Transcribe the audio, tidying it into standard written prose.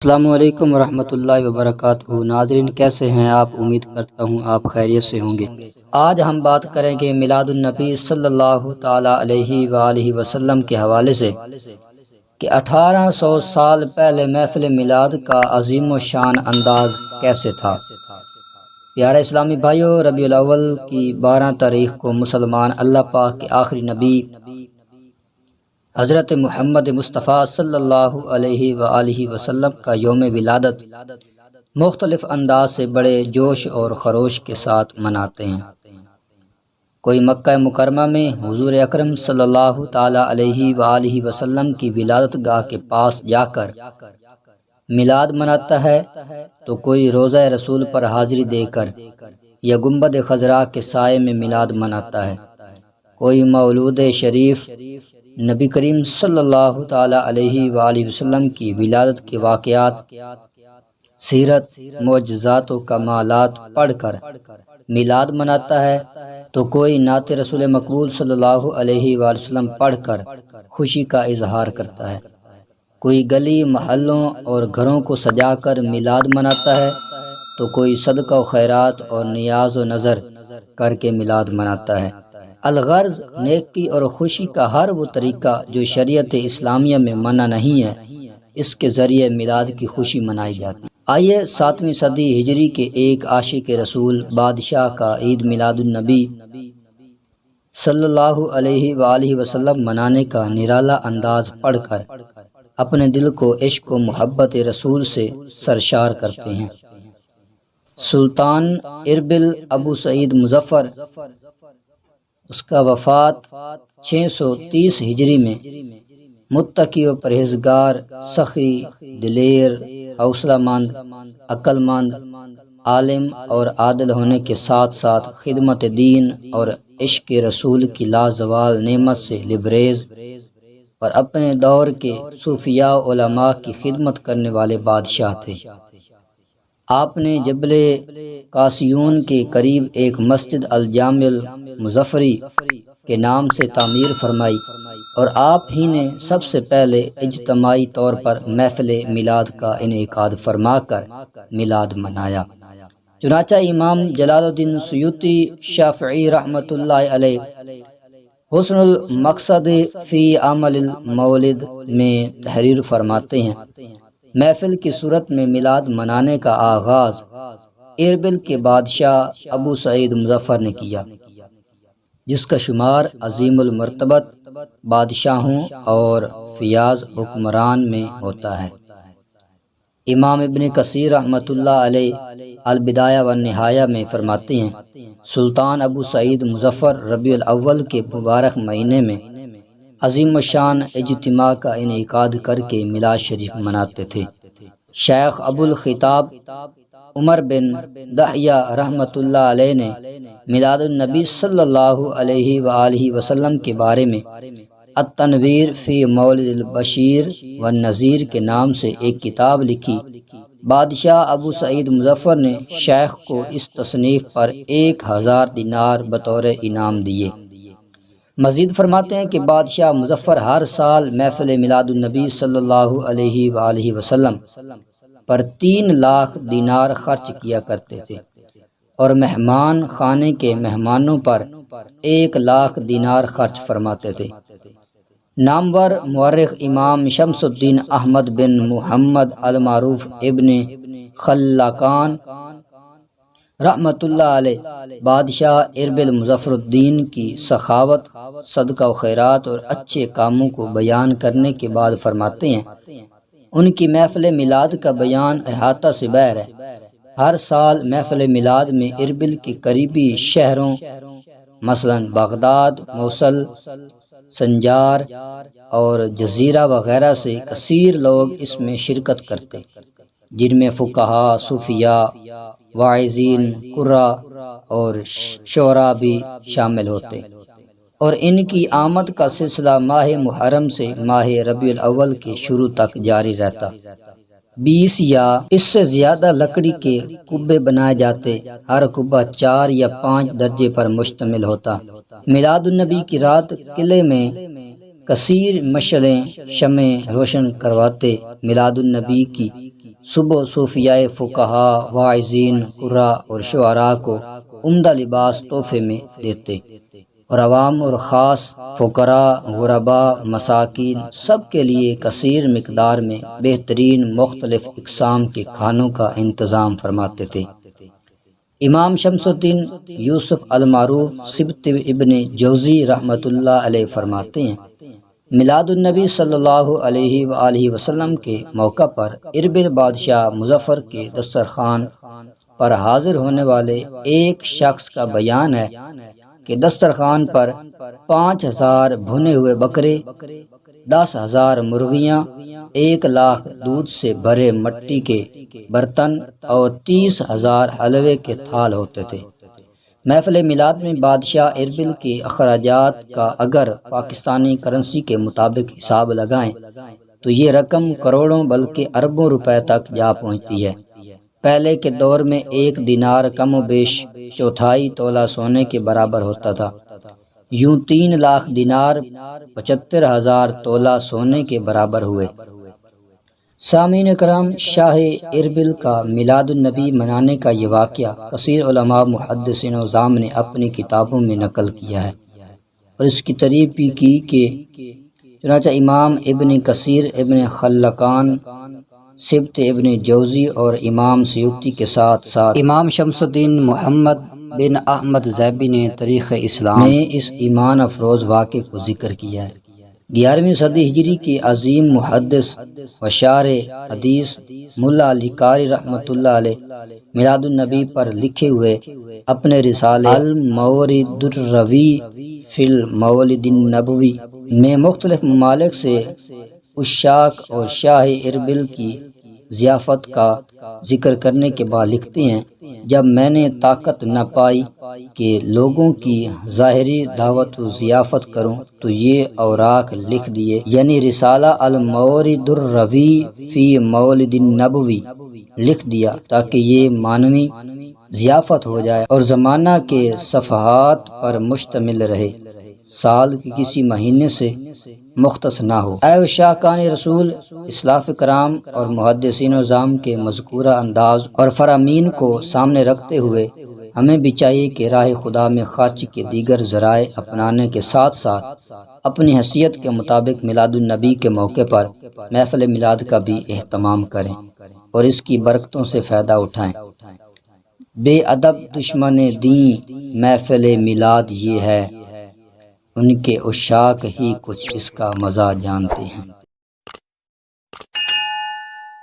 السلام علیکم ورحمۃ اللہ وبرکاتہ۔ ناظرین کیسے ہیں آپ؟ امید کرتا ہوں آپ خیریت سے ہوں گے۔ آج ہم بات کریں گے میلاد النبی صلی اللہ تعالیٰ علیہ وآلہ وسلم کے حوالے سے کہ 1800 سال پہلے محفل میلاد کا عظیم و شان انداز کیسے تھا۔ پیارے اسلامی بھائیو، ربیع الاول کی 12 تاریخ کو مسلمان اللہ پاک کے آخری نبی حضرت محمد مصطفیٰ صلی اللہ علیہ وآلہ وسلم کا یوم ولادت مختلف انداز سے بڑے جوش اور خروش کے ساتھ مناتے ہیں۔ کوئی مکہ مکرمہ میں حضور اکرم صلی اللہ تعالیٰ علیہ وآلہ وسلم کی ولادت گاہ کے پاس جا کر میلاد مناتا ہے، تو کوئی روضہ رسول پر حاضری دے کر یا گنبد خضراء کے سائے میں میلاد مناتا ہے۔ کوئی مولود شریف نبی کریم صلی اللہ تعالیٰ علیہ وآلہ وسلم کی ولادت کے واقعات، سیرت، معجزات و کمالات پڑھ کر میلاد مناتا ہے، تو کوئی نعت رسول مقبول صلی اللہ علیہ وآلہ وسلم پڑھ کر خوشی کا اظہار کرتا ہے۔ کوئی گلی محلوں اور گھروں کو سجا کر میلاد مناتا ہے، تو کوئی صدقہ و خیرات اور نیاز و نظر کر کے میلاد مناتا ہے۔ الغرض نیکی اور خوشی کا ہر وہ طریقہ جو شریعت اسلامیہ میں منع نہیں ہے، اس کے ذریعے میلاد کی خوشی منائی جاتی ہے۔ آئیے 7ویں صدی ہجری کے ایک عاشق رسول بادشاہ کا عید میلاد النبی صلی اللہ علیہ وآلہ وسلم منانے کا نرالا انداز پڑھ کر اپنے دل کو عشق و محبت رسول سے سرشار کرتے ہیں۔ سلطان اربل ابو سعید مظفر، اس کا وفات 630 ہجری میں متقی و پرہیزگار، سخی، دلیر، حوصلہ مند، عقل مند، عالم اور عادل ہونے کے ساتھ ساتھ خدمت دین اور عشق رسول کی لازوال نعمت سے لبریز اور اپنے دور کے صوفیاء و علماء کی خدمت کرنے والے بادشاہ تھے۔ آپ نے جبل قاسیون کے قریب ایک مسجد الجامع المظفری کے نام سے تعمیر فرمائی، اور آپ ہی نے سب سے پہلے اجتماعی طور پر محفل میلاد کا انعقاد فرما کر میلاد منایا۔ چنانچہ امام جلال الدین سیوطی شافعی رحمۃ اللہ علیہ حسن المقصد فی عمل المولد میں تحریر فرماتے ہیں، محفل کی صورت میں میلاد منانے کا آغاز اربل کے بادشاہ ابو سعید مظفر نے کیا، جس کا شمار عظیم المرتبت بادشاہوں اور فیاض حکمران میں ہوتا ہے۔ امام ابن کثیر رحمۃ اللہ علیہ البدایہ والنہایہ میں فرماتے ہیں، سلطان ابو سعید مظفر ربیع الاول کے مبارک مہینے میں عظیم الشان اجتماع کا انعقاد کر کے میلاد شریف مناتے تھے۔ شیخ ابو الخطاب عمر بن دحیہ رحمۃ اللہ علیہ نے میلاد النبی صلی اللہ علیہ وآلہ وسلم کے بارے میں التنویر فی مولد البشیر والنذیر کے نام سے ایک کتاب لکھی۔ بادشاہ ابو سعید مظفر نے شیخ کو اس تصنیف پر 1000 دینار بطور انعام دیے۔ مزید فرماتے ہیں کہ بادشاہ مظفر ہر سال محفل میلاد النبی صلی اللہ علیہ وآلہ وسلم پر 3 لاکھ دینار خرچ کیا کرتے تھے، اور مہمان خانے کے مہمانوں پر 1 لاکھ دینار خرچ فرماتے تھے۔ نامور مورخ امام شمس الدین احمد بن محمد المعروف ابن خلاقان رحمۃ اللہ علیہ بادشاہ اربل مظفر الدین کی سخاوت، صدقہ و خیرات اور اچھے کاموں کو بیان کرنے کے بعد فرماتے ہیں، ان کی محفل میلاد کا بیان احاطہ سے باہر ہے۔ ہر سال محفل میلاد میں اربل کے قریبی شہروں مثلا بغداد، موصل، سنجار اور جزیرہ وغیرہ سے کثیر لوگ اس میں شرکت کرتے، جن میں فقہاء، صوفیاء، واعظین، قراء اور شعراء بھی شامل ہوتے، اور ان کی آمد کا سلسلہ ماہ محرم سے ماہ ربیع الاول کے شروع تک جاری رہتا۔ 20 یا اس سے زیادہ لکڑی کے کبے بنائے جاتے، ہر کبہ 4 یا 5 درجے پر مشتمل ہوتا۔ میلاد النبی کی رات قلعے میں کثیر مشعلیں، شمعیں روشن کرواتے میلاد النبی کی صبح صوفیائے فقہا، واعظین، قراء اور شعراء کو عمدہ لباس تحفے میں دیتے اور عوام اور خاص فقراء، غرباء، مساکین سب کے لیے کثیر مقدار میں بہترین مختلف اقسام کے کھانوں کا انتظام فرماتے تھے۔ امام شمس الدین یوسف المعروف سبط ابن جوزی رحمۃ اللہ علیہ فرماتے ہیں، میلاد النبی صلی اللہ علیہ وآلہ وسلم کے موقع پر اربل بادشاہ مظفر کے دسترخوان پر حاضر ہونے والے ایک شخص کا بیان ہے کہ دسترخوان پر 5000 بھنے ہوئے بکرے، 10,000 مرغیاں، 1,00,000 دودھ سے بھرے مٹی کے برتن اور 30,000 حلوے کے تھال ہوتے تھے۔ محفل میلاد میں بادشاہ اربل کے اخراجات کا اگر پاکستانی کرنسی کے مطابق حساب لگائیں تو یہ رقم کروڑوں بلکہ اربوں روپے تک جا پہنچتی ہے۔ پہلے کے دور میں ایک دینار کم و بیش 1/4 تولہ سونے کے برابر ہوتا تھا، یوں 3,00,000 دینار 75,000 تولہ سونے کے برابر ہوئے۔ سامعین کرام، شاہ اربل کا میلاد النبی منانے کا یہ واقعہ کثیر علماء محدثین و عظام نے اپنی کتابوں میں نقل کیا ہے اور اس کی تعریف بھی کی کہ چنانچہ امام ابن کثیر، ابن خلقان، سبط ابن جوزی اور امام سیوطی کے ساتھ ساتھ امام شمس الدین محمد بن احمد زیبی نے تاریخ اسلام میں اس ایمان افروز واقعے کو ذکر کیا ہے۔ 11ویں صدی ہجری کے عظیم محدث و شارح حدیث ملا علی قاری رحمۃ اللہ علیہ میلاد النبی پر لکھے ہوئے اپنے رسالے المورد الروی فی المولد النبوی میں مختلف ممالک سے عشاق اور شاہ اربل کی ضیافت کا ذکر کرنے کے بعد لکھتے ہیں، جب میں نے طاقت نہ پائی کہ لوگوں کی ظاہری دعوت و ضیافت کروں تو یہ اوراق لکھ دیے، یعنی رسالہ المورد الروی فی مولد النبوی لکھ دیا تاکہ یہ معنوی ضیافت ہو جائے اور زمانہ کے صفحات پر مشتمل رہے، سال کے کسی مہینے سے مختص نہ ہو۔ اے عشاقان رسول، اسلاف کرام اور محدثین عظام کے مذکورہ انداز اور فرامین کو سامنے رکھتے ہوئے ہمیں بھی چاہیے کہ راہ خدا میں خرچ کے دیگر ذرائع اپنانے کے ساتھ ساتھ اپنی حیثیت کے مطابق میلاد النبی کے موقع پر محفل میلاد کا بھی اہتمام کریں اور اس کی برکتوں سے فائدہ اٹھائیں۔ بے ادب دشمن دین محفل میلاد یہ ہے، ان کے عشاق ہی کچھ اس کا مزہ جانتے ہیں۔